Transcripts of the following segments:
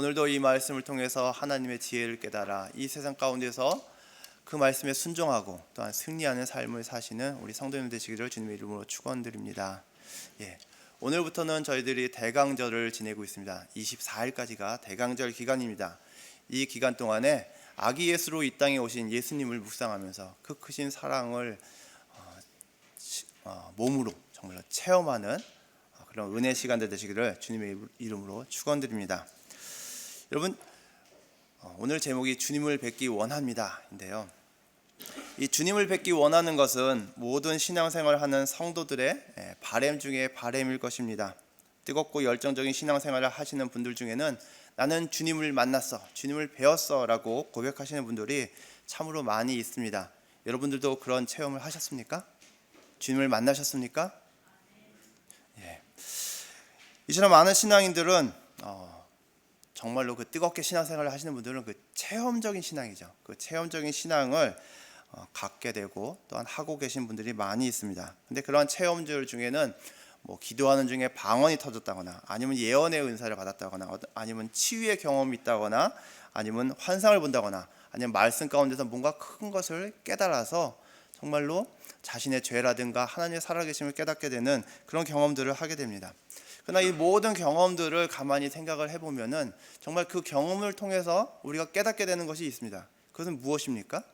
오늘도 이 말씀을 통해서 하나님의 지혜를 깨달아 이 세상 가운데서 그 말씀에 순종하고 또한 승리하는 삶을 사시는 우리 성도님 되시기를 주님의 이름으로 축원드립니다. 오늘부터는 저희들이 대강절을 지내고 있습니다. 24일까지가 대강절 기간입니다. 이 기간 동안에 아기 예수로 이 땅에 오신 예수님을 묵상하면서 그 크신 사랑을 몸으로 정말로 체험하는 그런 은혜 시간들 되시기를 주님의 이름으로 축원드립니다. 여러분, 오늘 제목이 주님을 뵙기 원합니다인데요. 이 주님을 뵙기 원하는 것은 모든 신앙생활을 하는 성도들의 바람 중에 바람일 것입니다. 뜨겁고 열정적인 신앙생활을 하시는 분들 중에는 나는 주님을 만났어, 주님을 배웠어 라고 고백하시는 분들이 참으로 많이 있습니다. 여러분들도 그런 체험을 하셨습니까? 주님을 만나셨습니까? 이처럼 많은 신앙인들은 정말로 그 뜨겁게 신앙생활을 하시는 분들은 그 체험적인 신앙이죠. 그 체험적인 신앙을 갖게 되고 또한 하고 계신 분들이 많이 있습니다. 근데 그러한 체험들 중에는 기도하는 중에 방언이 터졌다거나 아니면 예언의 은사를 받았다거나 아니면 치유의 경험이 있다거나 아니면 환상을 본다거나 아니면 말씀 가운데서 뭔가 큰 것을 깨달아서 정말로 자신의 죄라든가 하나님의 살아계심을 깨닫게 되는 그런 경험들을 하게 됩니다. 그러나 이 모든 경험들을 가만히 생각을 해보면은 정말 그 경험을 통해서 우리가 깨닫게 되는 것이 있습니다. 그것은 무엇입니까?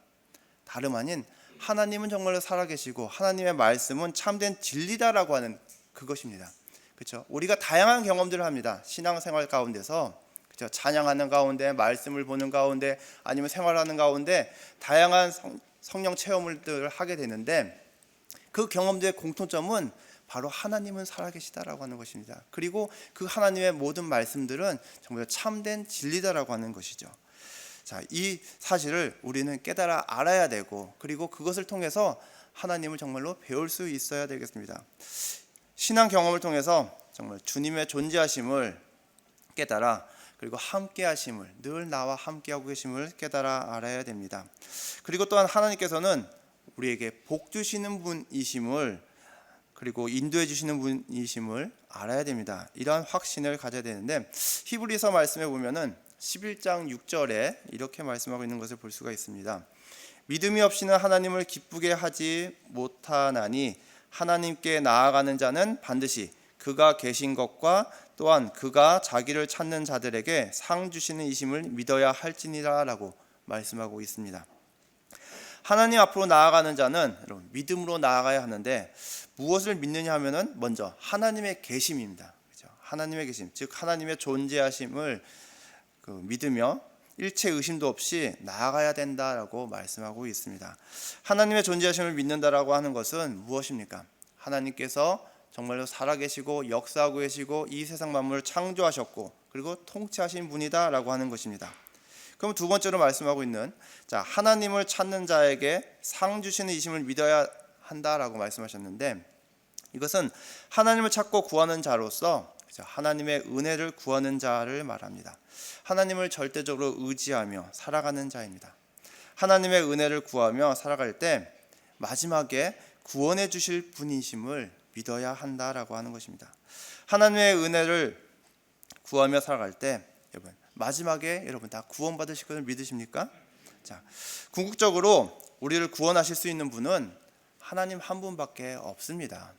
다름 아닌 하나님은 정말로 살아계시고 하나님의 말씀은 참된 진리다라고 하는 그것입니다. 그렇죠? 우리가 다양한 경험들을 합니다. 신앙생활 가운데서, 그렇죠? 찬양하는 가운데, 말씀을 보는 가운데, 아니면 생활하는 가운데 다양한 성령 체험을 하게 되는데 그 경험들의 공통점은 바로 하나님은 살아계시다라고 하는 것입니다. 그리고 그 하나님의 모든 말씀들은 정말 참된 진리다라고 하는 것이죠. 자, 이 사실을 우리는 깨달아 알아야 되고 그리고 그것을 통해서 하나님을 정말로 배울 수 있어야 되겠습니다. 신앙 경험을 통해서 정말 주님의 존재하심을 깨달아 그리고 함께하심을, 늘 나와 함께하고 계심을 깨달아 알아야 됩니다. 그리고 또한 하나님께서는 우리에게 복 주시는 분이심을 그리고 인도해 주시는 분이심을 알아야 됩니다. 이러한 확신을 가져야 되는데 히브리서 말씀에 보면은 11장 6절에 이렇게 말씀하고 있는 것을 볼 수가 있습니다. 믿음이 없이는 하나님을 기쁘게 하지 못하나니 하나님께 나아가는 자는 반드시 그가 계신 것과 또한 그가 자기를 찾는 자들에게 상 주시는 이심을 믿어야 할지니라 라고 말씀하고 있습니다. 하나님 앞으로 나아가는 자는 여러분 믿음으로 나아가야 하는데 무엇을 믿느냐 하면은 먼저 하나님의 계심입니다. 그렇죠? 하나님의 계심, 즉 하나님의 존재하심을 믿으며 일체 의심도 없이 나아가야 된다라고 말씀하고 있습니다. 하나님의 존재하심을 믿는다라고 하는 것은 무엇입니까? 하나님께서 정말로 살아계시고 역사하고 계시고 이 세상 만물을 창조하셨고 그리고 통치하신 분이다라고 하는 것입니다. 그럼 두 번째로 말씀하고 있는 하나님을 찾는 자에게 상 주시는 이심을 믿어야 한다라고 말씀하셨는데 이것은 하나님을 찾고 구하는 자로서 하나님의 은혜를 구하는 자를 말합니다. 하나님을 절대적으로 의지하며 살아가는 자입니다. 하나님의 은혜를 구하며 살아갈 때 마지막에 구원해 주실 분이심을 믿어야 한다라고 하는 것입니다. 하나님의 은혜를 구하며 살아갈 때 여러분 마지막에 여러분 다 구원받으실 것을 믿으십니까? 자, 궁극적으로 우리를 구원하실 수 있는 분은 하나님 한 분밖에 없습니다.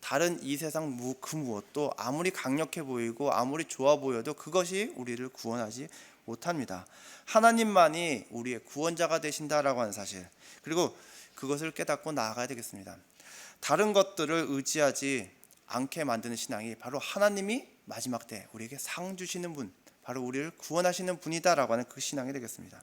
다른 이 세상 그 무엇도 아무리 강력해 보이고 아무리 좋아 보여도 그것이 우리를 구원하지 못합니다. 하나님만이 우리의 구원자가 되신다라고 하는 사실, 그리고 그것을 깨닫고 나아가야 되겠습니다. 다른 것들을 의지하지 않게 만드는 신앙이 바로 하나님이 마지막 때 우리에게 상 주시는 분, 바로 우리를 구원하시는 분이다라고 하는 그 신앙이 되겠습니다.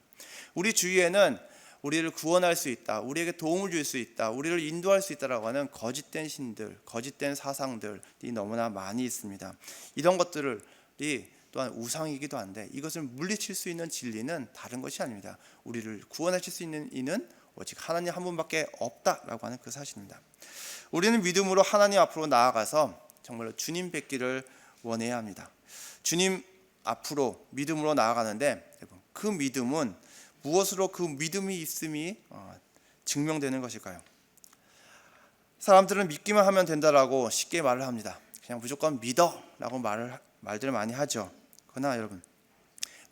우리 주위에는 우리를 구원할 수 있다, 우리에게 도움을 줄 수 있다, 우리를 인도할 수 있다라고 하는 거짓된 신들, 거짓된 사상들이 너무나 많이 있습니다. 이런 것들이 또한 우상이기도 한데 이것을 물리칠 수 있는 진리는 다른 것이 아닙니다. 우리를 구원하실 수 있는 이는 오직 하나님 한 분밖에 없다라고 하는 그 사실입니다. 우리는 믿음으로 하나님 앞으로 나아가서 정말로 주님 뵙기를 원해야 합니다. 주님 앞으로 믿음으로 나아가는데 그 믿음은 무엇으로 그 믿음이 있음이 증명되는 것일까요? 사람들은 믿기만 하면 된다라고 쉽게 말을 합니다. 그냥 무조건 믿어라고 말들을 많이 하죠. 그러나 여러분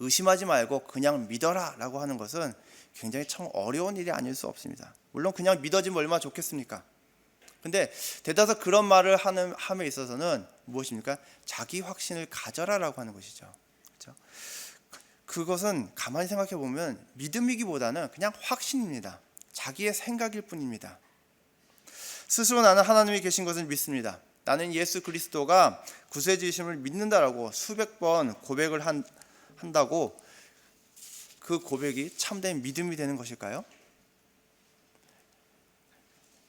의심하지 말고 그냥 믿어라 라고 하는 것은 굉장히 참 어려운 일이 아닐 수 없습니다. 물론 그냥 믿어지면 얼마나 좋겠습니까? 근데 대다수 그런 말을 함에 있어서는 무엇입니까? 자기 확신을 가져라라고 하는 것이죠. 그렇죠? 그것은 가만히 생각해 보면 믿음이기보다는 그냥 확신입니다. 자기의 생각일 뿐입니다. 스스로 나는 하나님이 계신 것을 믿습니다. 나는 예수 그리스도가 구세주이심을 믿는다라고 수백 번 고백을 한다고 그 고백이 참된 믿음이 되는 것일까요?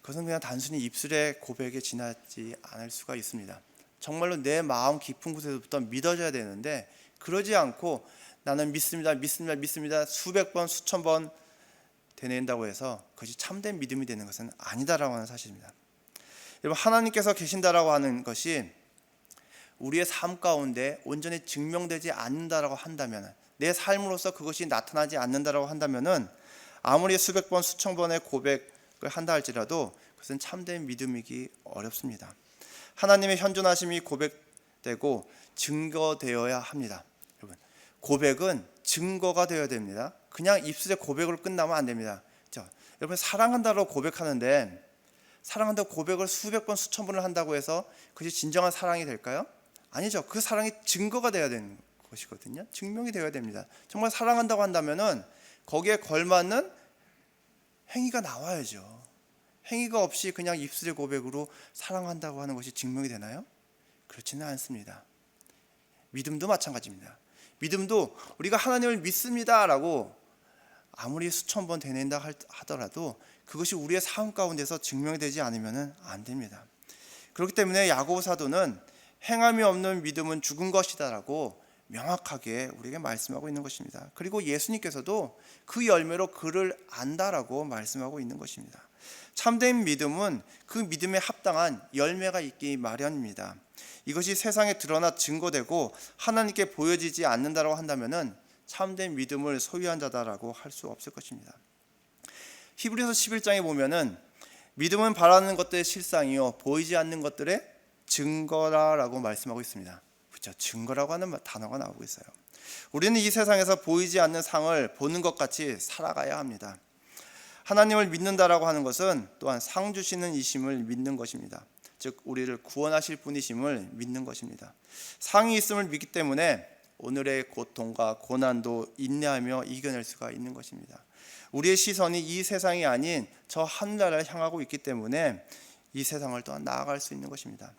그것은 그냥 단순히 입술의 고백에 지나지 않을 수가 있습니다. 정말로 내 마음 깊은 곳에서부터 믿어져야 되는데 그러지 않고 나는 믿습니다, 믿습니다, 믿습니다 수백 번, 수천 번 되낸다고 해서 그것이 참된 믿음이 되는 것은 아니다라고 하는 사실입니다. 여러분, 하나님께서 계신다라고 하는 것이 우리의 삶 가운데 온전히 증명되지 않는다라고 한다면, 내 삶으로서 그것이 나타나지 않는다라고 한다면은 아무리 수백 번, 수천 번의 고백을 한다 할지라도 그것은 참된 믿음이기 어렵습니다. 하나님의 현존하심이 고백되고 증거되어야 합니다. 여러분, 고백은 증거가 되어야 됩니다. 그냥 입술의 고백으로 끝나면 안 됩니다. 그렇죠? 여러분, 사랑한다고 고백하는데 사랑한다고 고백을 수백 번, 수천 번을 한다고 해서 그것이 진정한 사랑이 될까요? 아니죠. 그 사랑이 증거가 되어야 되는 것이거든요. 증명이 되어야 됩니다. 정말 사랑한다고 한다면은 거기에 걸맞는 행위가 나와야죠. 행위가 없이 그냥 입술의 고백으로 사랑한다고 하는 것이 증명이 되나요? 그렇지는 않습니다. 믿음도 마찬가지입니다. 믿음도 우리가 하나님을 믿습니다라고 아무리 수천 번 되낸다 하더라도 그것이 우리의 삶 가운데서 증명이 되지 않으면 안 됩니다. 그렇기 때문에 야고보 사도는 행함이 없는 믿음은 죽은 것이다라고 명확하게 우리에게 말씀하고 있는 것입니다. 그리고 예수님께서도 그 열매로 그를 안다라고 말씀하고 있는 것입니다. 참된 믿음은 그 믿음에 합당한 열매가 있기 마련입니다. 이것이 세상에 드러나 증거되고 하나님께 보여지지 않는다라고 한다면은 참된 믿음을 소유한 자다라고 할 수 없을 것입니다. 히브리서 11장에 보면은 믿음은 바라는 것들의 실상이요 보이지 않는 것들의 증거라라고 말씀하고 있습니다. 그렇죠? 증거라고 하는 단어가 나오고 있어요. 우리는 이 세상에서 보이지 않는 상을 보는 것 같이 살아가야 합니다. 하나님을 믿는다라고 하는 것은 또한 상 주시는 이심을 믿는 것입니다. 즉 우리를 구원하실 분이심을 믿는 것입니다. 상이 있음을 믿기 때문에 오늘의 고통과 고난도 인내하며 이겨낼 수가 있는 것입니다. 우리의 시선이 이 세상이 아닌 저 하늘나라를 향하고 있기 때문에 이 세상을 또한 나아갈 수 있는 것입니다.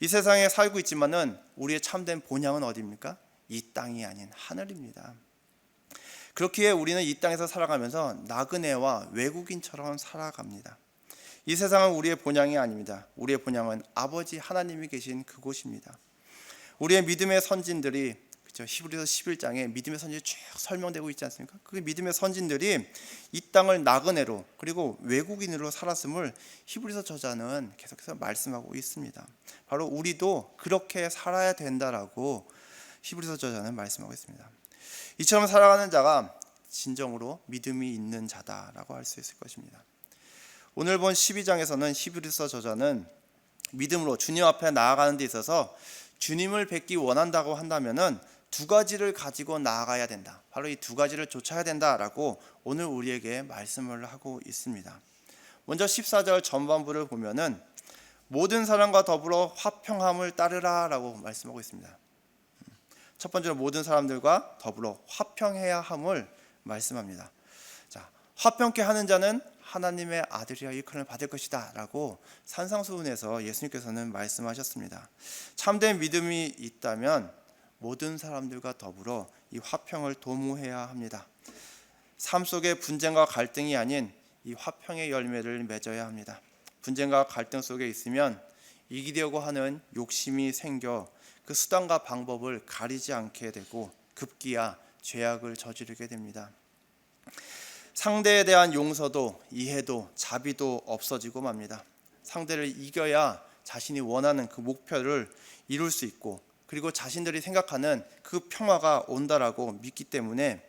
이 세상에 살고 있지만은 우리의 참된 본향은 어디입니까? 이 땅이 아닌 하늘입니다. 그렇기에 우리는 이 땅에서 살아가면서 나그네와 외국인처럼 살아갑니다. 이 세상은 우리의 본향이 아닙니다. 우리의 본향은 아버지 하나님이 계신 그곳입니다. 우리의 믿음의 선진들이 그렇죠? 히브리서 11장에 믿음의 선진이 쭉 설명되고 있지 않습니까? 그 믿음의 선진들이 이 땅을 나그네로 그리고 외국인으로 살았음을 히브리서 저자는 계속해서 말씀하고 있습니다. 바로 우리도 그렇게 살아야 된다라고 히브리서 저자는 말씀하고 있습니다. 이처럼 살아가는 자가 진정으로 믿음이 있는 자다라고 할 수 있을 것입니다. 오늘 본 12장에서는 히브리서 저자는 믿음으로 주님 앞에 나아가는 데 있어서 주님을 뵙기 원한다고 한다면은 두 가지를 가지고 나아가야 된다. 바로 이 두 가지를 좇아야 된다라고 오늘 우리에게 말씀을 하고 있습니다. 먼저 14절 전반부를 보면은 모든 사람과 더불어 화평함을 따르라라고 말씀하고 있습니다. 첫 번째로 모든 사람들과 더불어 화평해야 함을 말씀합니다. 자, 화평케 하는 자는 하나님의 아들이여 일컬음을 받을 것이다 라고 산상수훈에서 예수님께서는 말씀하셨습니다. 참된 믿음이 있다면 모든 사람들과 더불어 이 화평을 도모해야 합니다. 삶 속에 분쟁과 갈등이 아닌 이 화평의 열매를 맺어야 합니다. 분쟁과 갈등 속에 있으면 이기려고 하는 욕심이 생겨 그 수단과 방법을 가리지 않게 되고 급기야 죄악을 저지르게 됩니다. 상대에 대한 용서도 이해도 자비도 없어지고 맙니다. 상대를 이겨야 자신이 원하는 그 목표를 이룰 수 있고 그리고 자신들이 생각하는 그 평화가 온다라고 믿기 때문에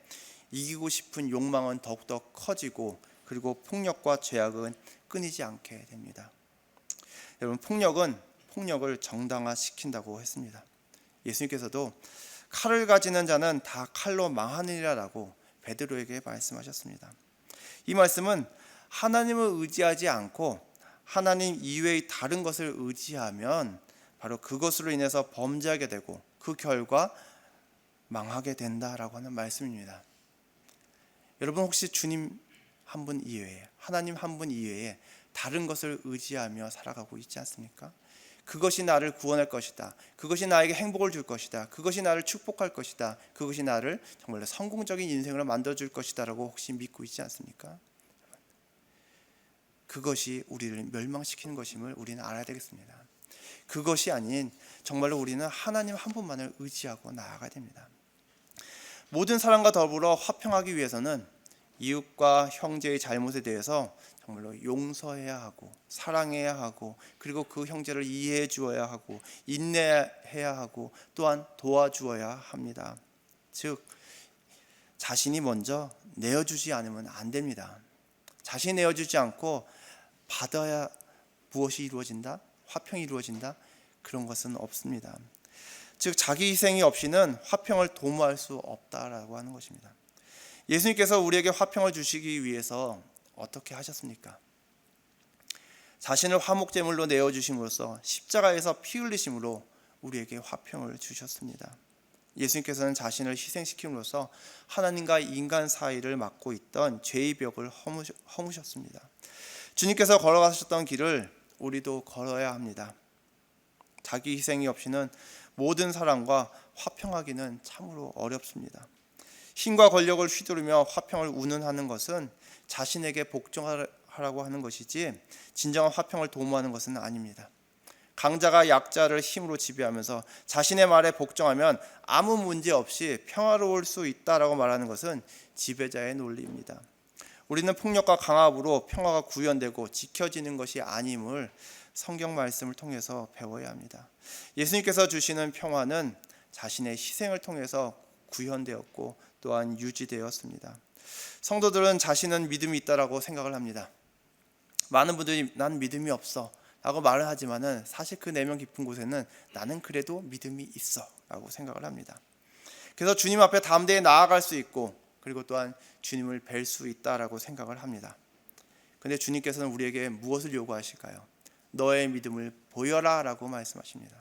이기고 싶은 욕망은 더욱더 커지고 그리고 폭력과 죄악은 끊이지 않게 됩니다. 여러분, 폭력은 폭력을 정당화시킨다고 했습니다. 예수님께서도 칼을 가지는 자는 다 칼로 망하느니라라고 베드로에게 말씀하셨습니다. 이 말씀은 하나님을 의지하지 않고 하나님 이외의 다른 것을 의지하면 바로 그것으로 인해서 범죄하게 되고 그 결과 망하게 된다라고 하는 말씀입니다. 여러분 혹시 주님 한 분 이외에, 하나님 한 분 이외에 다른 것을 의지하며 살아가고 있지 않습니까? 그것이 나를 구원할 것이다, 그것이 나에게 행복을 줄 것이다, 그것이 나를 축복할 것이다, 그것이 나를 정말 성공적인 인생으로 만들어줄 것이다 라고 혹시 믿고 있지 않습니까? 그것이 우리를 멸망시키는 것임을 우리는 알아야 되겠습니다. 그것이 아닌 정말로 우리는 하나님 한 분만을 의지하고 나아가야 됩니다. 모든 사람과 더불어 화평하기 위해서는 이웃과 형제의 잘못에 대해서 정말로 용서해야 하고 사랑해야 하고 그리고 그 형제를 이해해 주어야 하고 인내해야 하고 또한 도와주어야 합니다. 즉 자신이 먼저 내어주지 않으면 안 됩니다. 자신이 내어주지 않고 받아야 무엇이 이루어진다? 화평이 이루어진다? 그런 것은 없습니다. 즉 자기 희생이 없이는 화평을 도모할 수 없다라고 하는 것입니다. 예수님께서 우리에게 화평을 주시기 위해서 어떻게 하셨습니까? 자신을 화목제물로 내어주심으로써 십자가에서 피 흘리심으로 우리에게 화평을 주셨습니다. 예수님께서는 자신을 희생시킴으로써 하나님과 인간 사이를 막고 있던 죄의 벽을 허무셨습니다. 주님께서 걸어가셨던 길을 우리도 걸어야 합니다. 자기 희생이 없이는 모든 사람과 화평하기는 참으로 어렵습니다. 힘과 권력을 휘두르며 화평을 운운하는 것은 자신에게 복종하라고 하는 것이지 진정한 화평을 도모하는 것은 아닙니다. 강자가 약자를 힘으로 지배하면서 자신의 말에 복종하면 아무 문제 없이 평화로울 수 있다라고 말하는 것은 지배자의 논리입니다. 우리는 폭력과 강압으로 평화가 구현되고 지켜지는 것이 아님을 성경 말씀을 통해서 배워야 합니다. 예수님께서 주시는 평화는 자신의 희생을 통해서 구현되었고 또한 유지되었습니다. 성도들은 자신은 믿음이 있다라고 생각을 합니다. 많은 분들이 난 믿음이 없어 라고 말을 하지만은 사실 그 내면 깊은 곳에는 나는 그래도 믿음이 있어 라고 생각을 합니다. 그래서 주님 앞에 담대히 나아갈 수 있고 그리고 또한 주님을 뵐 수 있다라고 생각을 합니다. 그런데 주님께서는 우리에게 무엇을 요구하실까요? 너의 믿음을 보여라 라고 말씀하십니다.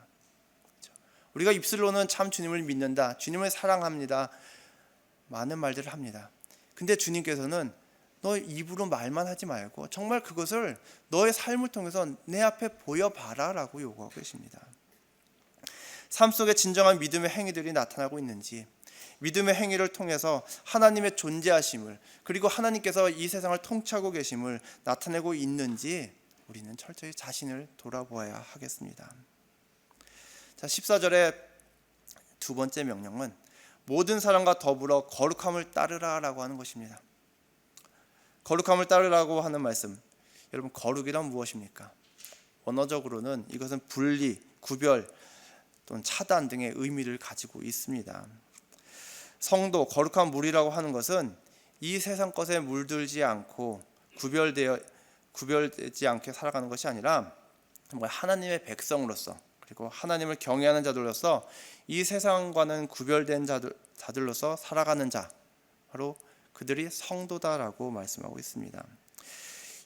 우리가 입술로는 참 주님을 믿는다, 주님을 사랑합니다, 많은 말들을 합니다. 근데 주님께서는 너 입으로 말만 하지 말고 정말 그것을 너의 삶을 통해서 내 앞에 보여봐라 라고 요구하고 계십니다. 삶 속에 진정한 믿음의 행위들이 나타나고 있는지, 믿음의 행위를 통해서 하나님의 존재하심을 그리고 하나님께서 이 세상을 통치하고 계심을 나타내고 있는지 우리는 철저히 자신을 돌아보아야 하겠습니다. 자, 14절의 두 번째 명령은 모든 사람과 더불어 거룩함을 따르라 라고 하는 것입니다. 거룩함을 따르라고 하는 말씀, 여러분 거룩이란 무엇입니까? 언어적으로는 이것은 분리, 구별 또는 차단 등의 의미를 가지고 있습니다. 성도, 거룩한 물이라고 하는 것은 이 세상 것에 물들지 않고 구별되지 않게 살아가는 것이 아니라 정말 하나님의 백성으로서 그리고 하나님을 경외하는 자들로서 이 세상과는 구별된 자들로서 살아가는 자, 바로 그들이 성도다라고 말씀하고 있습니다.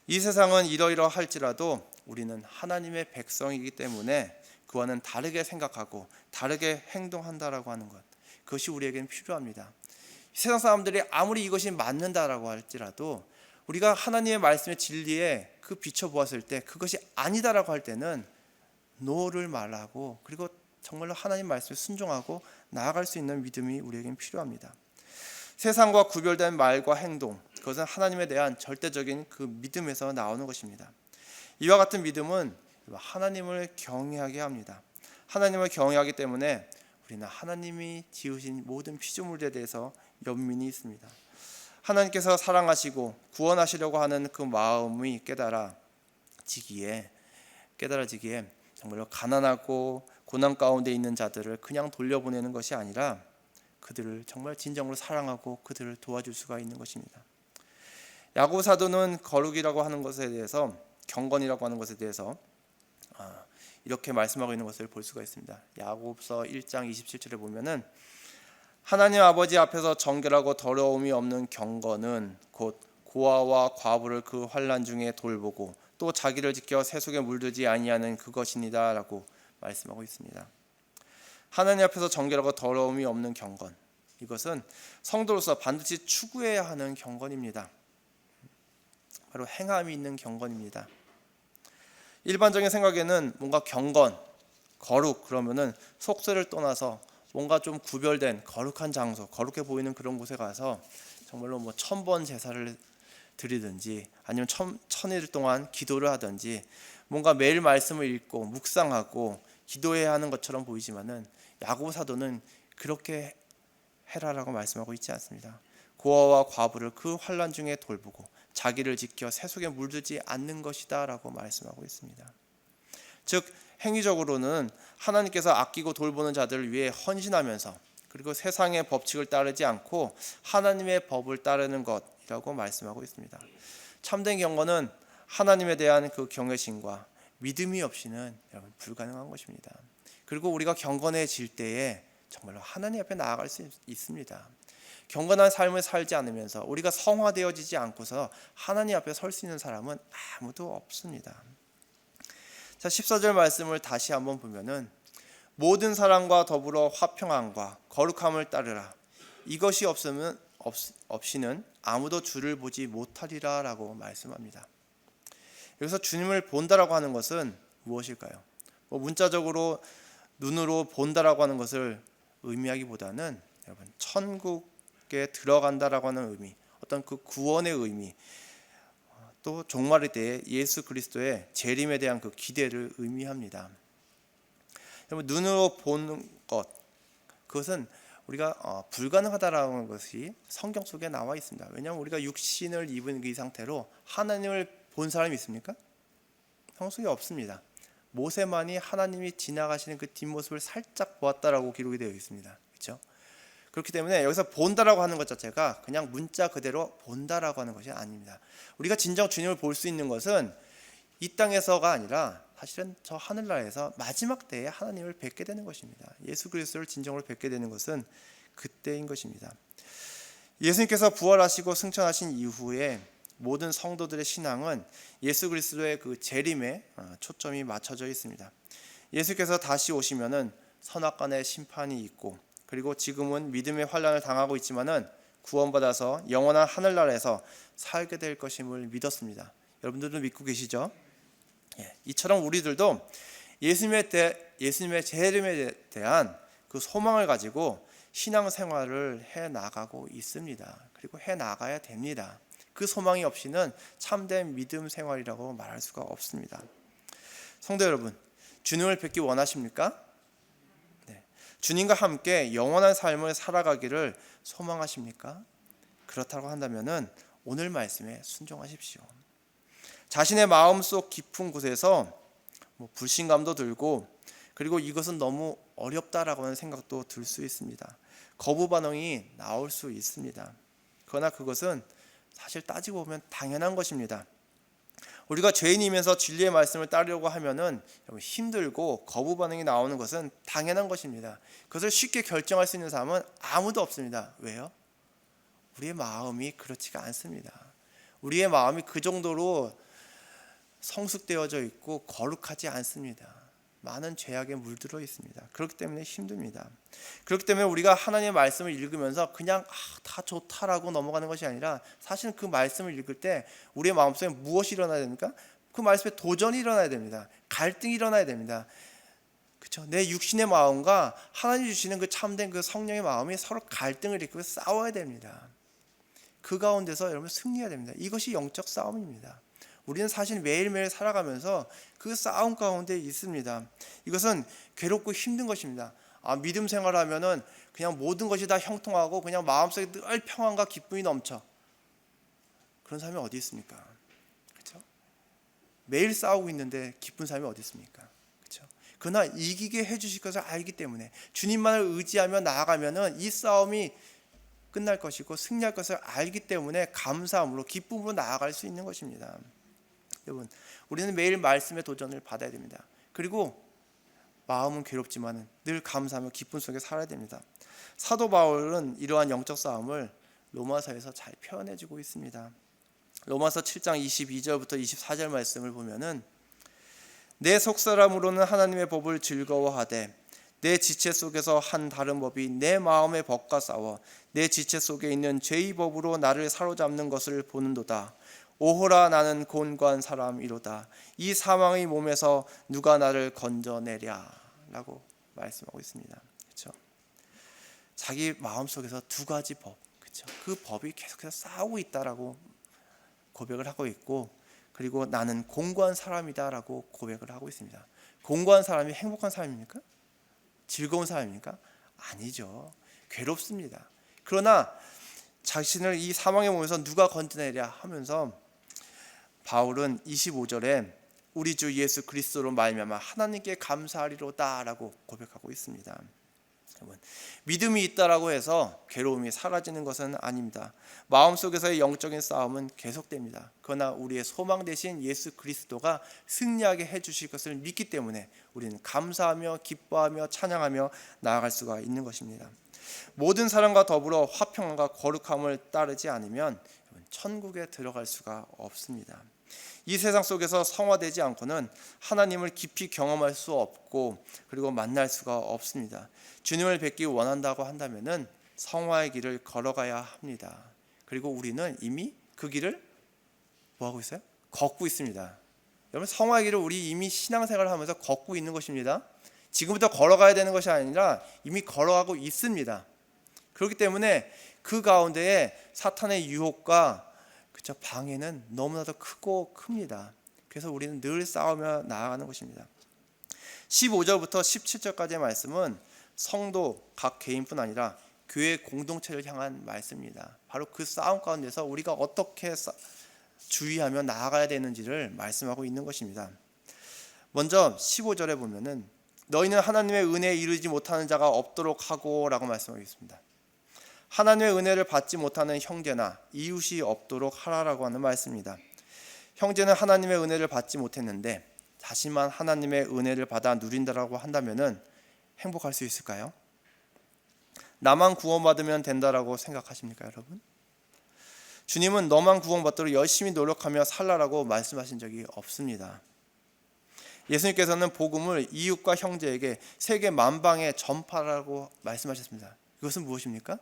이 세상은 이러이러할지라도 우리는 하나님의 백성이기 때문에 그와는 다르게 생각하고 다르게 행동한다라고 하는 것, 그것이 우리에게는 필요합니다. 세상 사람들이 아무리 이것이 맞는다라고 할지라도 우리가 하나님의 말씀의 진리에 그 비춰보았을 때 그것이 아니다라고 할 때는 노를 말하고 그리고 정말로 하나님 말씀에 순종하고 나아갈 수 있는 믿음이 우리에게는 필요합니다. 세상과 구별된 말과 행동, 그것은 하나님에 대한 절대적인 그 믿음에서 나오는 것입니다. 이와 같은 믿음은 하나님을 경외하게 합니다. 하나님을 경외하기 때문에 우리는 하나님이 지으신 모든 피조물에 대해서 연민이 있습니다. 하나님께서 사랑하시고 구원하시려고 하는 그 마음이 깨달아지기에 정말로 가난하고 고난 가운데 있는 자들을 그냥 돌려보내는 것이 아니라 그들을 정말 진정으로 사랑하고 그들을 도와줄 수가 있는 것입니다. 야고보 사도는 거룩이라고 하는 것에 대해서, 경건이라고 하는 것에 대해서 이렇게 말씀하고 있는 것을 볼 수가 있습니다. 야고보서 1장 27절에 보면은 하나님 아버지 앞에서 정결하고 더러움이 없는 경건은 곧 고아와 과부를 그 환난 중에 돌보고 또 자기를 지켜 세속에 물들지 아니하는 그것이니다라고 말씀하고 있습니다. 하나님 앞에서 정결하고 더러움이 없는 경건, 이것은 성도로서 반드시 추구해야 하는 경건입니다. 바로 행함이 있는 경건입니다. 일반적인 생각에는 뭔가 경건, 거룩 그러면은 속세를 떠나서 뭔가 좀 구별된 거룩한 장소, 거룩해 보이는 그런 곳에 가서 정말로 뭐 1000번 제사를 드리든지 아니면 천일 동안 기도를 하든지 뭔가 매일 말씀을 읽고 묵상하고 기도해야 하는 것처럼 보이지만은 야고보 사도는 그렇게 해라라고 말씀하고 있지 않습니다. 고아와 과부를 그 환난 중에 돌보고 자기를 지켜 세속에 물들지 않는 것이다라고 말씀하고 있습니다. 즉 행위적으로는 하나님께서 아끼고 돌보는 자들을 위해 헌신하면서 그리고 세상의 법칙을 따르지 않고 하나님의 법을 따르는 것이라고 말씀하고 있습니다. 참된 경건은 하나님에 대한 그 경외심과 믿음이 없이는 여러분 불가능한 것입니다. 그리고 우리가 경건해질 때에 정말로 하나님 앞에 나아갈 수 있습니다. 경건한 삶을 살지 않으면서 우리가 성화되어지지 않고서 하나님 앞에 설 수 있는 사람은 아무도 없습니다. 자, 14절 말씀을 다시 한번 보면은 모든 사람과 더불어 화평함과 거룩함을 따르라. 이것이 없이는 아무도 주를 보지 못하리라라고 말씀합니다. 여기서 주님을 본다라고 하는 것은 무엇일까요? 문자적으로 눈으로 본다라고 하는 것을 의미하기보다는 여러분 천국에 들어간다라고 하는 의미, 어떤 그 구원의 의미, 또 종말의 때에 예수 그리스도의 재림에 대한 그 기대를 의미합니다. 여러분 눈으로 보는 것, 그것은 우리가 불가능하다라는 것이 성경 속에 나와 있습니다. 왜냐하면 우리가 육신을 입은 이 상태로 하나님을 본 사람이 있습니까? 성경 속에 없습니다. 모세만이 하나님이 지나가시는 그 뒷모습을 살짝 보았다라고 기록이 되어 있습니다. 그렇죠? 그렇기 때문에 여기서 본다라고 하는 것 자체가 그냥 문자 그대로 본다라고 하는 것이 아닙니다. 우리가 진정 주님을 볼 수 있는 것은 이 땅에서가 아니라 사실은 저 하늘나라에서 마지막 때에 하나님을 뵙게 되는 것입니다. 예수 그리스도를 진정으로 뵙게 되는 것은 그때인 것입니다. 예수님께서 부활하시고 승천하신 이후에 모든 성도들의 신앙은 예수 그리스도의 그 재림에 초점이 맞춰져 있습니다. 예수께서 다시 오시면은 선악간의 심판이 있고 그리고 지금은 믿음의 환난을 당하고 있지만은 구원받아서 영원한 하늘나라에서 살게 될 것임을 믿었습니다. 여러분들도 믿고 계시죠? 이처럼 우리들도 예수님의 재림에 대한 그 소망을 가지고 신앙생활을 해 나가고 있습니다. 그리고 해 나가야 됩니다. 그 소망이 없이는 참된 믿음 생활이라고 말할 수가 없습니다. 성도 여러분, 주님을 뵙기 원하십니까? 네. 주님과 함께 영원한 삶을 살아가기를 소망하십니까? 그렇다고 한다면은 오늘 말씀에 순종하십시오. 자신의 마음속 깊은 곳에서 불신감도 들고 그리고 이것은 너무 어렵다라고 하는 생각도 들 수 있습니다. 거부 반응이 나올 수 있습니다. 그러나 그것은 사실 따지고 보면 당연한 것입니다. 우리가 죄인이면서 진리의 말씀을 따르려고 하면은 힘들고 거부 반응이 나오는 것은 당연한 것입니다. 그것을 쉽게 결정할 수 있는 사람은 아무도 없습니다. 왜요? 우리의 마음이 그렇지가 않습니다. 우리의 마음이 그 정도로 성숙되어져 있고 거룩하지 않습니다. 많은 죄악에 물들어 있습니다. 그렇기 때문에 힘듭니다. 그렇기 때문에 우리가 하나님의 말씀을 읽으면서 그냥 다 좋다라고 넘어가는 것이 아니라 사실은 그 말씀을 읽을 때 우리의 마음속에 무엇이 일어나야 됩니까? 그 말씀에 도전이 일어나야 됩니다. 갈등이 일어나야 됩니다. 그렇죠? 내 육신의 마음과 하나님 주시는 그 참된 그 성령의 마음이 서로 갈등을 일으키고 싸워야 됩니다. 그 가운데서 여러분 승리해야 됩니다. 이것이 영적 싸움입니다. 우리는 사실 매일매일 살아가면서 그 싸움 가운데 있습니다. 이것은 괴롭고 힘든 것입니다. 믿음 생활하면은 그냥 모든 것이 다 형통하고 그냥 마음속에 늘 평안과 기쁨이 넘쳐. 그런 사람이 어디 있습니까? 그렇죠? 매일 싸우고 있는데 기쁜 사람이 어디 있습니까? 그렇죠? 그러나 이기게 해주실 것을 알기 때문에 주님만을 의지하며 나아가면은 이 싸움이 끝날 것이고 승리할 것을 알기 때문에 감사함으로 기쁨으로 나아갈 수 있는 것입니다. 여러분, 우리는 매일 말씀의 도전을 받아야 됩니다. 그리고 마음은 괴롭지만 늘 감사하며 기쁨 속에 살아야 됩니다. 사도 바울은 이러한 영적 싸움을 로마서에서 잘 표현해주고 있습니다. 로마서 7장 22절부터 24절 말씀을 보면은 내 속사람으로는 하나님의 법을 즐거워하되 내 지체 속에서 한 다른 법이 내 마음의 법과 싸워 내 지체 속에 있는 죄의 법으로 나를 사로잡는 것을 보는도다. 오호라 나는 곤고한 사람이로다. 이 사망의 몸에서 누가 나를 건져내랴 라고 말씀하고 있습니다. 그렇죠? 자기 마음속에서 두 가지 법, 그렇죠? 그 법이 계속해서 싸우고 있다라고 고백을 하고 있고, 그리고 나는 공고한 사람이다라고 고백을 하고 있습니다. 공고한 사람이 행복한 사람입니까? 즐거운 사람입니까? 아니죠. 괴롭습니다. 그러나 자신을 이 사망의 몸에서 누가 건져내랴 하면서 바울은 25절에 우리 주 예수 그리스도로 말미암아 하나님께 감사하리로다라고 고백하고 있습니다. 여러분, 믿음이 있다라고 해서 괴로움이 사라지는 것은 아닙니다. 마음속에서의 영적인 싸움은 계속됩니다. 그러나 우리의 소망 되신 예수 그리스도가 승리하게 해주실 것을 믿기 때문에 우리는 감사하며 기뻐하며 찬양하며 나아갈 수가 있는 것입니다. 모든 사람과 더불어 화평함과 거룩함을 따르지 않으면 천국에 들어갈 수가 없습니다. 이 세상 속에서 성화되지 않고는 하나님을 깊이 경험할 수 없고, 그리고 만날 수가 없습니다. 주님을 뵙기 원한다고 한다면은 성화의 길을 걸어가야 합니다. 그리고 우리는 이미 그 길을 뭐 하고 있어요? 걷고 있습니다. 여러분, 성화의 길을 우리 이미 신앙생활을 하면서 걷고 있는 것입니다. 지금부터 걸어가야 되는 것이 아니라 이미 걸어가고 있습니다. 그렇기 때문에 그 가운데에 사탄의 유혹과 방해는 너무나도 크고 큽니다. 그래서 우리는 늘 싸우며 나아가는 것입니다. 15절부터 17절까지의 말씀은 성도 각 개인뿐 아니라 교회 공동체를 향한 말씀입니다. 바로 그 싸움 가운데서 우리가 어떻게 주의하며 나아가야 되는지를 말씀하고 있는 것입니다. 먼저 15절에 보면은 너희는 하나님의 은혜에 이르지 못하는 자가 없도록 하고 라고 말씀하고 있습니다. 하나님의 은혜를 받지 못하는 형제나 이웃이 없도록 하라라고 하는 말씀입니다. 형제는 하나님의 은혜를 받지 못했는데 자신만 하나님의 은혜를 받아 누린다라고 한다면은 행복할 수 있을까요? 나만 구원받으면 된다라고 생각하십니까, 여러분? 주님은 너만 구원받도록 열심히 노력하며 살라라고 말씀하신 적이 없습니다. 예수님께서는 복음을 이웃과 형제에게 세계 만방에 전파라고 말씀하셨습니다. 이것은 무엇입니까?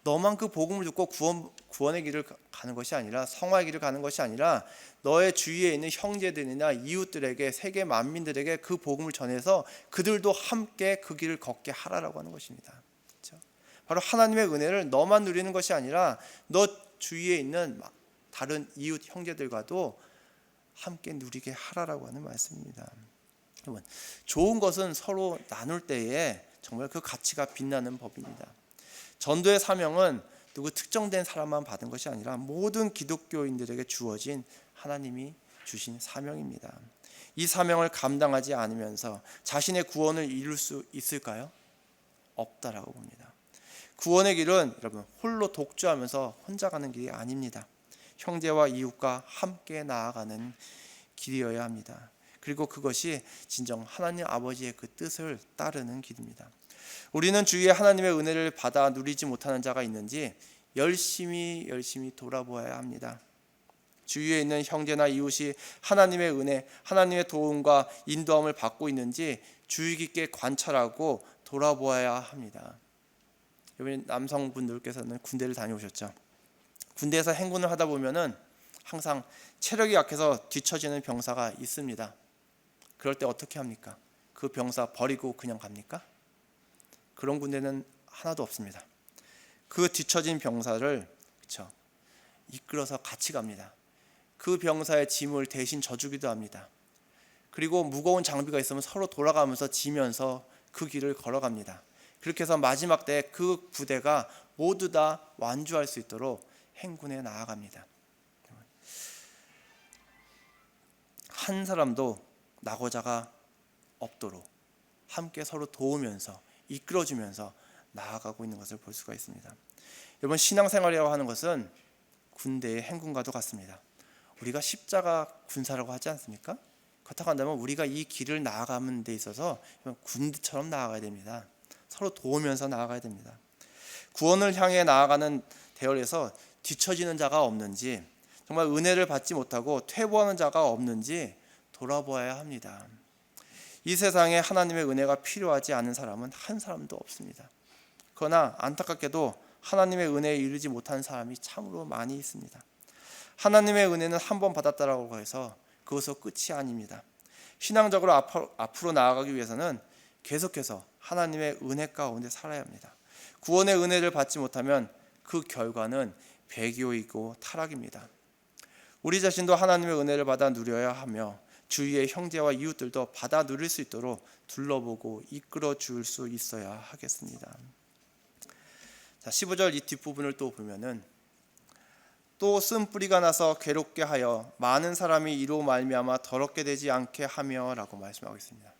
너만 그 복음을 듣고 구원의 길을 가는 것이 아니라, 성화의 길을 가는 것이 아니라 너의 주위에 있는 형제들이나 이웃들에게, 세계 만민들에게 그 복음을 전해서 그들도 함께 그 길을 걷게 하라라고 하는 것입니다. 그렇죠? 바로 하나님의 은혜를 너만 누리는 것이 아니라 너 주위에 있는 다른 이웃 형제들과도 함께 누리게 하라라고 하는 말씀입니다. 여러분, 좋은 것은 서로 나눌 때에 정말 그 가치가 빛나는 법입니다. 전도의 사명은 누구 특정된 사람만 받은 것이 아니라 모든 기독교인들에게 주어진 하나님이 주신 사명입니다. 이 사명을 감당하지 않으면서 자신의 구원을 이룰 수 있을까요? 없다라고 봅니다. 구원의 길은 여러분 홀로 독주하면서 혼자 가는 길이 아닙니다. 형제와 이웃과 함께 나아가는 길이어야 합니다. 그리고 그것이 진정 하나님 아버지의 그 뜻을 따르는 길입니다. 우리는 주위에 하나님의 은혜를 받아 누리지 못하는 자가 있는지 열심히 돌아보아야 합니다. 주위에 있는 형제나 이웃이 하나님의 은혜, 하나님의 도움과 인도함을 받고 있는지 주의 깊게 관찰하고 돌아보아야 합니다. 여러분, 남성분들께서는 군대를 다녀오셨죠? 군대에서 행군을 하다 보면은 항상 체력이 약해서 뒤처지는 병사가 있습니다. 그럴 때 어떻게 합니까? 그 병사 버리고 그냥 갑니까? 그런 군대는 하나도 없습니다. 그 뒤처진 병사를 이끌어서 같이 갑니다. 그 병사의 짐을 대신 져주기도 합니다. 그리고 무거운 장비가 있으면 서로 돌아가면서 지면서 그 길을 걸어갑니다. 그렇게 해서 마지막 때 그 부대가 모두 다 완주할 수 있도록 행군에 나아갑니다. 한 사람도 낙오자가 없도록 함께 서로 도우면서 이끌어주면서 나아가고 있는 것을 볼 수가 있습니다. 여러분, 신앙생활이라고 하는 것은 군대의 행군과도 같습니다. 우리가 십자가 군사라고 하지 않습니까? 그렇다고 한다면 우리가 이 길을 나아가는 데 있어서 군대처럼 나아가야 됩니다. 서로 도우면서 나아가야 됩니다. 구원을 향해 나아가는 대열에서 뒤처지는 자가 없는지, 정말 은혜를 받지 못하고 퇴보하는 자가 없는지 돌아보아야 합니다. 이 세상에 하나님의 은혜가 필요하지 않은 사람은 한 사람도 없습니다. 그러나 안타깝게도 하나님의 은혜에 이르지 못하는 사람이 참으로 많이 있습니다. 하나님의 은혜는 한 번 받았다라고 해서 그것으로 끝이 아닙니다. 신앙적으로 앞으로 나아가기 위해서는 계속해서 하나님의 은혜 가운데 살아야 합니다. 구원의 은혜를 받지 못하면 그 결과는 배교이고 타락입니다. 우리 자신도 하나님의 은혜를 받아 누려야 하며 주위의 형제와 이웃들도 받아 누릴 수 있도록 둘러보고 이끌어 줄 수 있어야 하겠습니다. 자, 15절 이 뒷부분을 또 보면은 또 쓴뿌리가 나서 괴롭게 하여 많은 사람이 이로 말미암아 더럽게 되지 않게 하며 라고 말씀하고 있습니다.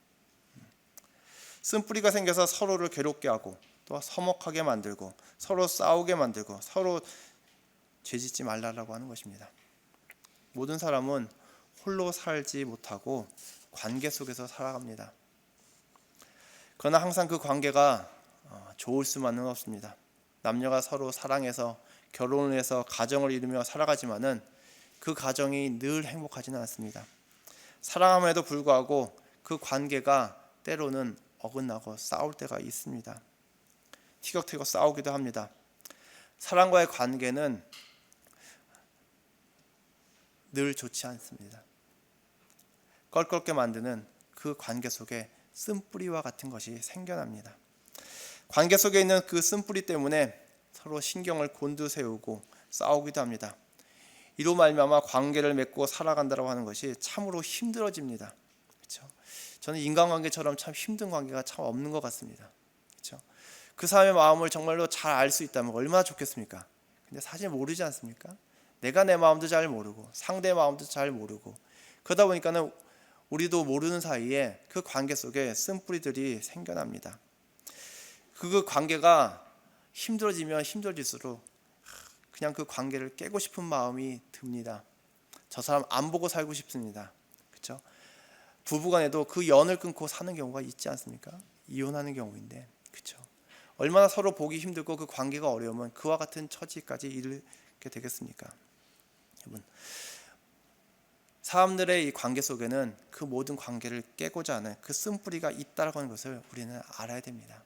쓴뿌리가 생겨서 서로를 괴롭게 하고 또 서먹하게 만들고 서로 싸우게 만들고 서로 죄짓지 말라라고 하는 것입니다. 모든 사람은 홀로 살지 못하고 관계 속에서 살아갑니다. 그러나 항상 그 관계가 좋을 수만은 없습니다. 남녀가 서로 사랑해서 결혼을 해서 가정을 이루며 살아가지만은 그 가정이 늘 행복하지는 않습니다. 사랑함에도 불구하고 그 관계가 때로는 어긋나고 싸울 때가 있습니다. 티격태격 싸우기도 합니다. 사랑과의 관계는 늘 좋지 않습니다. 껄끄럽게 만드는 그 관계 속에 쓴뿌리와 같은 것이 생겨납니다. 관계 속에 있는 그 쓴뿌리 때문에 서로 신경을 곤두세우고 싸우기도 합니다. 이로 말미암아 관계를 맺고 살아간다고 하는 것이 참으로 힘들어집니다. 그렇죠? 저는 인간관계처럼 참 힘든 관계가 참 없는 것 같습니다. 그렇죠? 그 사람의 마음을 정말로 잘 알 수 있다면 얼마나 좋겠습니까? 근데 사실 모르지 않습니까? 내가 내 마음도 잘 모르고 상대의 마음도 잘 모르고 그러다 보니까는 우리도 모르는 사이에 그 관계 속에 쓴뿌리들이 생겨납니다. 그 관계가 힘들어지면 힘들어질수록 그냥 그 관계를 깨고 싶은 마음이 듭니다. 저 사람 안 보고 살고 싶습니다. 그렇죠? 부부간에도 그 연을 끊고 사는 경우가 있지 않습니까? 이혼하는 경우인데, 그렇죠? 얼마나 서로 보기 힘들고 그 관계가 어려우면 그와 같은 처지까지 이르게 되겠습니까? 여러분, 사람들의 이 관계 속에는 그 모든 관계를 깨고자 하는 그 쓴뿌리가 있다라고 하는 것을 우리는 알아야 됩니다.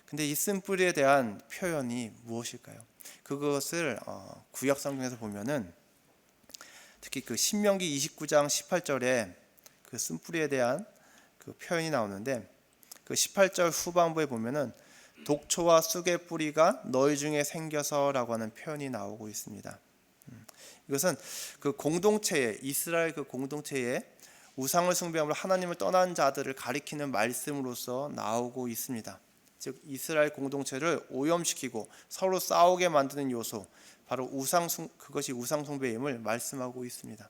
근데 이 쓴뿌리에 대한 표현이 무엇일까요? 그것을 구약 성경에서 보면은 특히 그 신명기 29장 18절에 그 쓴뿌리에 대한 그 표현이 나오는데 그 18절 후반부에 보면은 독초와 쑥의 뿌리가 너희 중에 생겨서라고 하는 표현이 나오고 있습니다. 이것은 그 공동체에 이스라엘 그 공동체에 우상을 숭배함으로 하나님을 떠난 자들을 가리키는 말씀으로서 나오고 있습니다. 즉 이스라엘 공동체를 오염시키고 서로 싸우게 만드는 요소, 바로 그것이 우상 숭배임을 말씀하고 있습니다.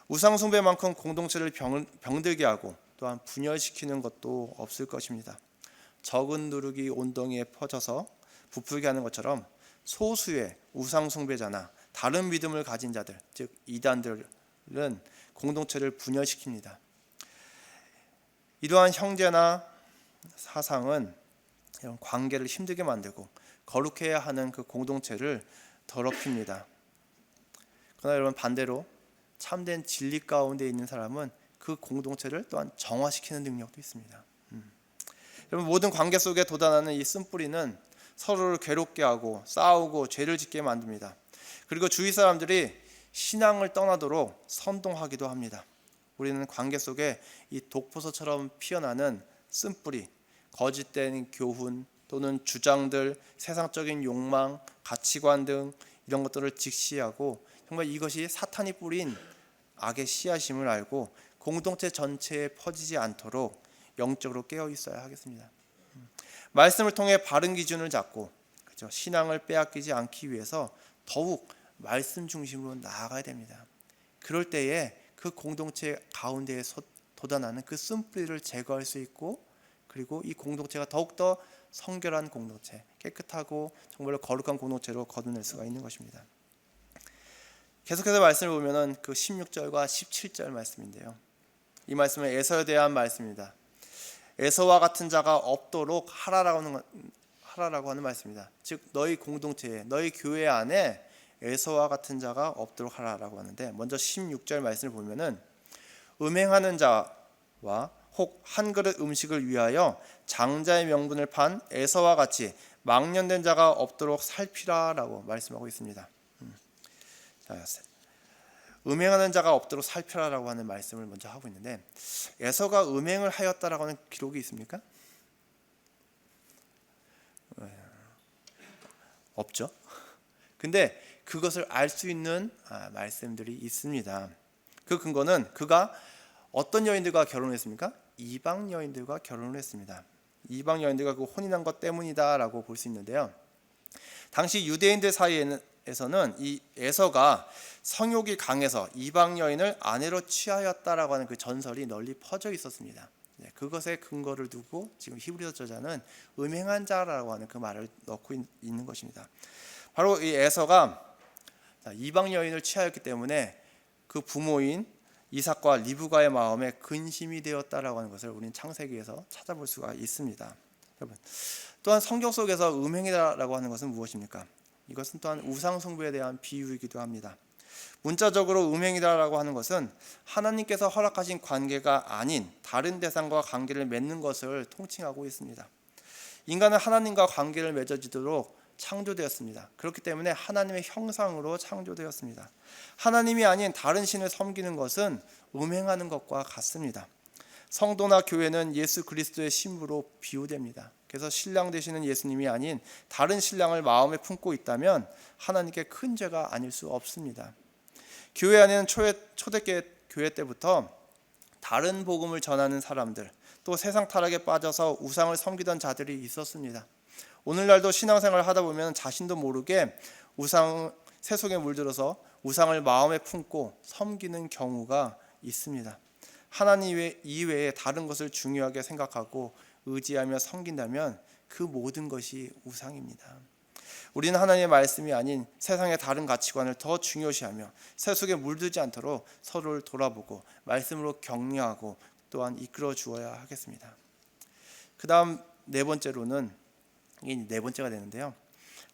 우상 숭배만큼 공동체를 병들게 하고 또한 분열시키는 것도 없을 것입니다. 적은 누룩이 온덩이에 퍼져서 부풀게 하는 것처럼 소수의 우상 숭배자나 다른 믿음을 가진 자들, 즉 이단들은 공동체를 분열시킵니다. 이러한 형제나 사상은 이런 관계를 힘들게 만들고 거룩해야 하는 그 공동체를 더럽힙니다. 그러나 여러분 반대로 참된 진리 가운데 있는 사람은 그 공동체를 또한 정화시키는 능력도 있습니다. 여러분 모든 관계 속에 돋아나는 이 쓴뿌리는 서로를 괴롭게 하고 싸우고 죄를 짓게 만듭니다. 그리고 주위 사람들이 신앙을 떠나도록 선동하기도 합니다. 우리는 관계 속에 이 독버섯처럼 피어나는 쓴뿌리, 거짓된 교훈 또는 주장들, 세상적인 욕망, 가치관 등 이런 것들을 직시하고 정말 이것이 사탄이 뿌린 악의 씨앗임을 알고 공동체 전체에 퍼지지 않도록 영적으로 깨어 있어야 하겠습니다. 말씀을 통해 바른 기준을 잡고 그렇죠? 신앙을 빼앗기지 않기 위해서 더욱 말씀 중심으로 나아가야 됩니다. 그럴 때에 그 공동체 가운데에 돋아나는 그 쓴뿌리를 제거할 수 있고 그리고 이 공동체가 더욱더 성결한 공동체, 깨끗하고 정말로 거룩한 공동체로 거듭낼 수가 있는 것입니다. 계속해서 말씀을 보면은 그 16절과 17절 말씀인데요. 이 말씀은 에서에 대한 말씀입니다. 에서와 같은 자가 없도록 하라라고 하는 말씀입니다. 즉 너희 공동체에, 너희 교회 안에 에서와 같은 자가 없도록 하라라고 하는데, 먼저 16절 말씀을 보면은 음행하는 자와 혹 한 그릇 음식을 위하여 장자의 명분을 판 에서와 같이 망령된 자가 없도록 살피라라고 말씀하고 있습니다. 음행하는 자가 없도록 살피라라고 하는 말씀을 먼저 하고 있는데, 에서가 음행을 하였다라고 하는 기록이 있습니까? 없죠. 근데 그것을 알 수 있는 말씀들이 있습니다. 그 근거는 그가 어떤 여인들과 결혼했습니까? 이방 여인들과 결혼을 했습니다. 이방 여인들과 그 혼인한 것 때문이다라고 볼 수 있는데요. 당시 유대인들 사이에서는 이 에서가 성욕이 강해서 이방 여인을 아내로 취하였다라고 하는 그 전설이 널리 퍼져 있었습니다. 그것에 근거를 두고 지금 히브리서 저자는 음행한 자라고 하는 그 말을 넣고 있는 것입니다. 바로 이 에서가 이방 여인을 취하였기 때문에 그 부모인 이삭과 리브가의 마음에 근심이 되었다라고 하는 것을 우리는 창세기에서 찾아볼 수가 있습니다. 여러분, 또한 성경 속에서 음행이라고 하는 것은 무엇입니까? 이것은 또한 우상 숭배에 대한 비유이기도 합니다. 문자적으로 음행이라고 하는 것은 하나님께서 허락하신 관계가 아닌 다른 대상과 관계를 맺는 것을 통칭하고 있습니다. 인간은 하나님과 관계를 맺어지도록 창조되었습니다. 그렇기 때문에 하나님의 형상으로 창조되었습니다. 하나님이 아닌 다른 신을 섬기는 것은 음행하는 것과 같습니다. 성도나 교회는 예수 그리스도의 신부로 비유됩니다. 그래서 신랑 되시는 예수님이 아닌 다른 신랑을 마음에 품고 있다면 하나님께 큰 죄가 아닐 수 없습니다. 교회 안에는 초대교회 교회 때부터 다른 복음을 전하는 사람들, 또 세상 타락에 빠져서 우상을 섬기던 자들이 있었습니다. 오늘날도 신앙생활을 하다 보면 자신도 모르게 우상 세속에 물들어서 우상을 마음에 품고 섬기는 경우가 있습니다. 하나님 이외에 다른 것을 중요하게 생각하고 의지하며 섬긴다면 그 모든 것이 우상입니다. 우리는 하나님의 말씀이 아닌 세상의 다른 가치관을 더 중요시하며 세속에 물들지 않도록 서로를 돌아보고 말씀으로 격려하고 또한 이끌어 주어야 하겠습니다. 그 다음 네 번째로는, 이게 네 번째가 되는데요,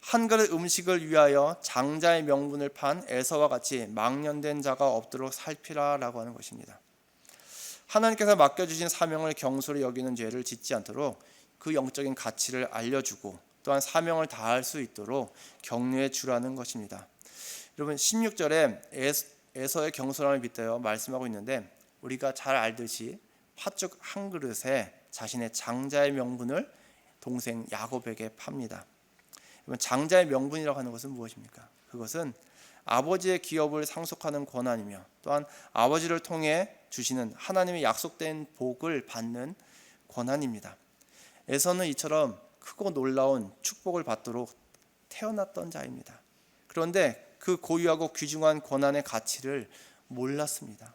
한 그릇 음식을 위하여 장자의 명분을 판 에서와 같이 망령된 자가 없도록 살피라라고 하는 것입니다. 하나님께서 맡겨주신 사명을 경솔히 여기는 죄를 짓지 않도록 그 영적인 가치를 알려주고 또한 사명을 다할 수 있도록 격려해 주라는 것입니다. 여러분, 16절에 에서의 경솔함을 빗대어 말씀하고 있는데, 우리가 잘 알듯이 팥죽 한 그릇에 자신의 장자의 명분을 동생 야곱에게 팝니다. 장자의 명분이라고 하는 것은 무엇입니까? 그것은 아버지의 기업을 상속하는 권한이며 또한 아버지를 통해 주시는 하나님의 약속된 복을 받는 권한입니다. 에서는 이처럼 크고 놀라운 축복을 받도록 태어났던 자입니다. 그런데 그 고유하고 귀중한 권한의 가치를 몰랐습니다.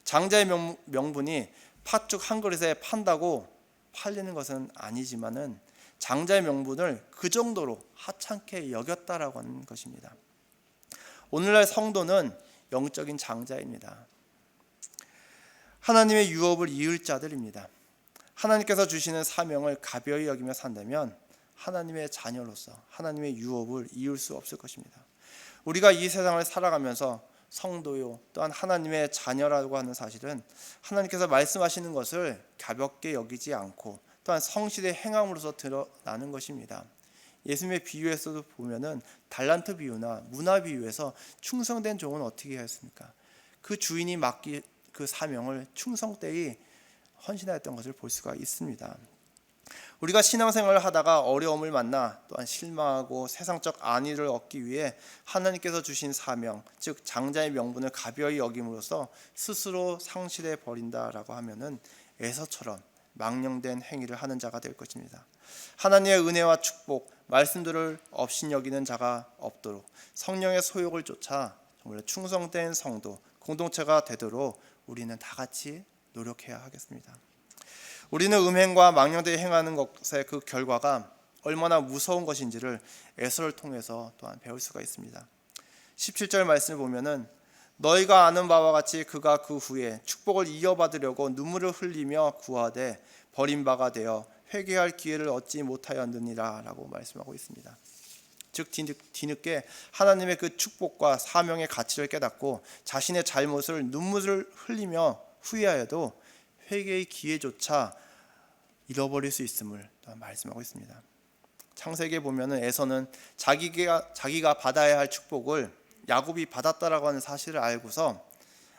장자의 명분이 팥죽 한 그릇에 판다고 팔리는 것은 아니지만은 장자의 명분을 그 정도로 하찮게 여겼다라고 하는 것입니다. 오늘날 성도는 영적인 장자입니다. 하나님의 유업을 이을 자들입니다. 하나님께서 주시는 사명을 가벼이 여기며 산다면 하나님의 자녀로서 하나님의 유업을 이을 수 없을 것입니다. 우리가 이 세상을 살아가면서 성도요 또한 하나님의 자녀라고 하는 사실은 하나님께서 말씀하시는 것을 가볍게 여기지 않고 또한 성실의 행함으로써 드러나는 것입니다. 예수님의 비유에서도 보면은 달란트 비유나 문화 비유에서 충성된 종은 어떻게 했습니까? 그 주인이 맡긴 그 사명을 충성되이 헌신하였던 것을 볼 수가 있습니다. 우리가 신앙생활을 하다가 어려움을 만나 또한 실망하고 세상적 안위를 얻기 위해 하나님께서 주신 사명, 즉 장자의 명분을 가벼이 여김으로써 스스로 상실해 버린다라고 하면은 에서처럼 망령된 행위를 하는 자가 될 것입니다. 하나님의 은혜와 축복, 말씀들을 업신여기는 자가 없도록 성령의 소욕을 쫓아 정말 충성된 성도, 공동체가 되도록 우리는 다 같이 노력해야 하겠습니다. 우리는 음행과 망령되이 행하는 것의 그 결과가 얼마나 무서운 것인지를 에서를 통해서 또한 배울 수가 있습니다. 17절 말씀을 보면은 너희가 아는 바와 같이 그가 그 후에 축복을 이어받으려고 눈물을 흘리며 구하되 버림바가 되어 회개할 기회를 얻지 못하였느니라 라고 말씀하고 있습니다. 즉 뒤늦게 하나님의 그 축복과 사명의 가치를 깨닫고 자신의 잘못을 눈물을 흘리며 후회하여도 회개의 기회조차 잃어버릴 수 있음을 말씀하고 있습니다. 창세기에 보면은 에서는 자기가 받아야 할 축복을 야곱이 받았다라고 하는 사실을 알고서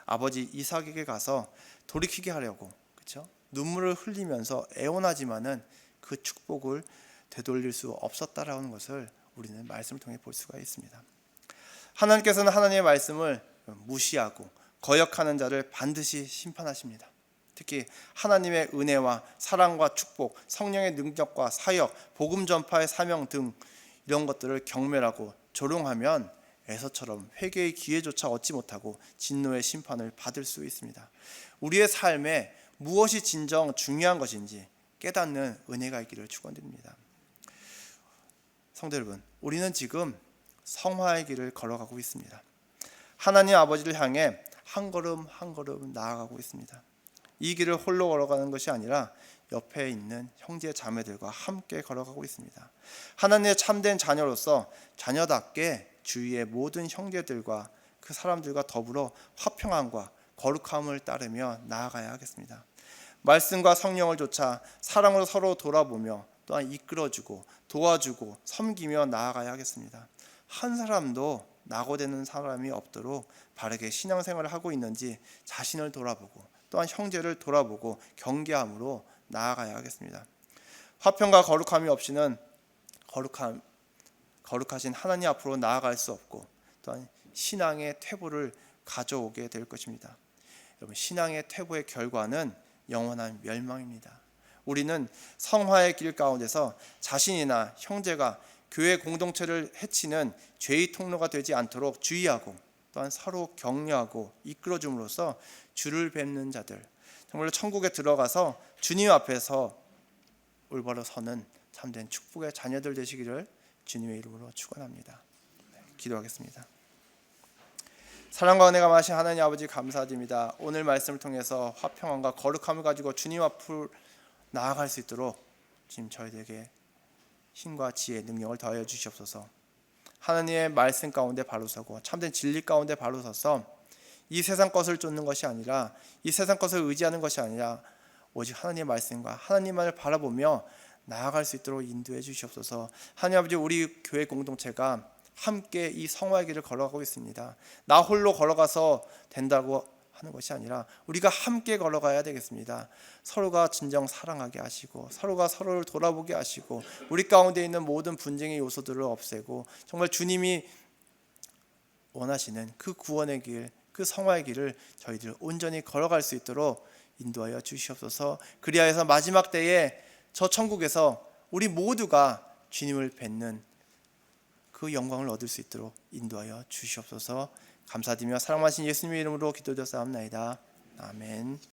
아버지 이삭에게 가서 돌이키게 하려고, 그렇죠? 눈물을 흘리면서 애원하지만은 그 축복을 되돌릴 수 없었다라는 것을 우리는 말씀을 통해 볼 수가 있습니다. 하나님께서는 하나님의 말씀을 무시하고 거역하는 자를 반드시 심판하십니다. 특히 하나님의 은혜와 사랑과 축복, 성령의 능력과 사역, 복음 전파의 사명 등 이런 것들을 경멸하고 조롱하면 에서처럼 회개의 기회조차 얻지 못하고 진노의 심판을 받을 수 있습니다. 우리의 삶에 무엇이 진정 중요한 것인지 깨닫는 은혜가 있기를 축원드립니다. 성도 여러분, 우리는 지금 성화의 길을 걸어가고 있습니다. 하나님 아버지를 향해 한 걸음 한 걸음 나아가고 있습니다. 이 길을 홀로 걸어가는 것이 아니라 옆에 있는 형제 자매들과 함께 걸어가고 있습니다. 하나님의 참된 자녀로서 자녀답게 주위의 모든 형제들과 그 사람들과 더불어 화평함과 거룩함을 따르며 나아가야 하겠습니다. 말씀과 성령을 좇아 사랑으로 서로 돌아보며 또한 이끌어주고 도와주고 섬기며 나아가야 하겠습니다. 한 사람도 낙오되는 사람이 없도록 바르게 신앙생활을 하고 있는지 자신을 돌아보고 또한 형제를 돌아보고 경계함으로 나아가야 하겠습니다. 화평과 거룩함이 없이는 거룩하신 하나님 앞으로 나아갈 수 없고 또한 신앙의 퇴보를 가져오게 될 것입니다. 여러분, 신앙의 퇴보의 결과는 영원한 멸망입니다. 우리는 성화의 길 가운데서 자신이나 형제가 교회 공동체를 해치는 죄의 통로가 되지 않도록 주의하고 또한 서로 격려하고 이끌어줌으로써 주를 뵙는 자들, 정말로 천국에 들어가서 주님 앞에서 올바로 서는 참된 축복의 자녀들 되시기를 주님의 이름으로 축원합니다. 기도하겠습니다. 사랑과 은혜가 많으신 하나님 아버지 감사드립니다. 오늘 말씀을 통해서 화평함과 거룩함을 가지고 주님 앞으로 나아갈 수 있도록 지금 저희에게 힘과 지혜, 능력을 더하여 주시옵소서. 하나님의 말씀 가운데 바로 서고 참된 진리 가운데 바로 서서 이 세상 것을 쫓는 것이 아니라, 이 세상 것을 의지하는 것이 아니라 오직 하나님의 말씀과 하나님만을 바라보며 나아갈 수 있도록 인도해 주시옵소서. 하나님 아버지, 우리 교회 공동체가 함께 이 성화의 길을 걸어가고 있습니다. 나 홀로 걸어가서 된다고 하는 것이 아니라 우리가 함께 걸어가야 되겠습니다. 서로가 진정 사랑하게 하시고 서로가 서로를 돌아보게 하시고 우리 가운데 있는 모든 분쟁의 요소들을 없애고 정말 주님이 원하시는 그 구원의 길, 그 성화의 길을 저희들 온전히 걸어갈 수 있도록 인도하여 주시옵소서. 그리하여서 마지막 때에 저 천국에서 우리 모두가 주님을 뵙는 그 영광을 얻을 수 있도록 인도하여 주시옵소서. 감사드리며 사랑하신 예수님의 이름으로 기도드렸사옵나이다. 아멘.